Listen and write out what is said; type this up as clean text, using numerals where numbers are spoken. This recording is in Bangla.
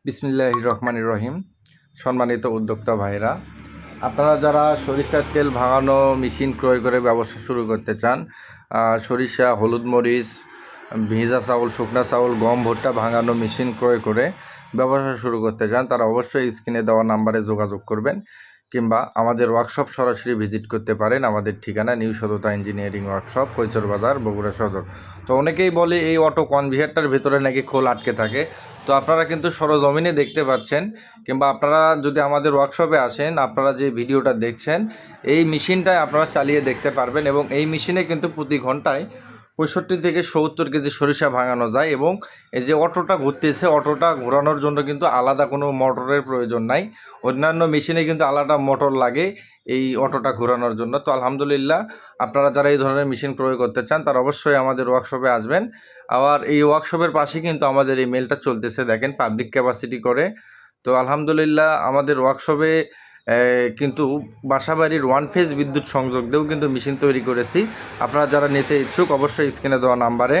বিসমিল্লাহির রহমানির রহিম। সম্মানিত উদ্যোক্তা ভাইরা, আপনারা যারা সরিষার তেল ভাঙানো মেশিন ক্রয় করে ব্যবসা শুরু করতে চান, সরিষা, হলুদ মরিচ, ভেজা চাউল, শুকনা চাউল, গম, ভুট্টা ভাঙানো মেশিন ক্রয় করে ব্যবসা শুরু করতে চান, তারা অবশ্যই স্ক্রিনে দেওয়া নাম্বারে যোগাযোগ করবেন, কিংবা আমাদের ওয়ার্কশপ সরাসরি ভিজিট করতে পারেন। আমাদের ঠিকানা নিউ সততা ইঞ্জিনিয়ারিং ওয়ার্কশপ, কৈচর বাজার, বগুড়া সদর। তো অনেকেই বলে এই অটো কনভেয়ারটার ভিতরে নাকি খোল আটকে থাকে। তো আপনারা কিন্তু সরজমিনে দেখতে পাচ্ছেন, কিংবা আপনারা যদি আমাদের ওয়ার্কশপে আসেন, আপনারা যে ভিডিওটা দেখছেন এই মেশিনটায় আপনারা চালিয়ে দেখতে পারবেন। এবং এই মেশিনে কিন্তু প্রতি ঘন্টায় 65 থেকে 70 কেজি সরিষা ভাঙানো যায়। এবং এই যে অটোটা ঘুরতেছে, অটোটা ঘোরানোর জন্য কিন্তু আলাদা কোনো মোটরের প্রয়োজন নাই। অন্যান্য মেশিনে কিন্তু আলাদা মোটর লাগে এই অটোটা ঘোরানোর জন্য। তো আলহামদুলিল্লাহ, আপনারা যারা এই ধরনের মেশিন ক্রয় করতে চান তারা অবশ্যই আমাদের ওয়ার্কশপে আসবেন। আবার এই ওয়ার্কশপের পাশে কিন্তু আমাদের এই মেলটা চলতেছে, দেখেন, পাবলিক ক্যাপাসিটি করে। তো আলহামদুলিল্লাহ, আমাদের ওয়ার্কশপে কিন্তু বাসাবাড়ির ওয়ান ফেজ বিদ্যুৎ সংযোগ দিয়েও কিন্তু মেশিন তৈরি করেছি। আপনারা যারা নিতে ইচ্ছুক অবশ্যই স্ক্রিনে দেওয়া নাম্বারে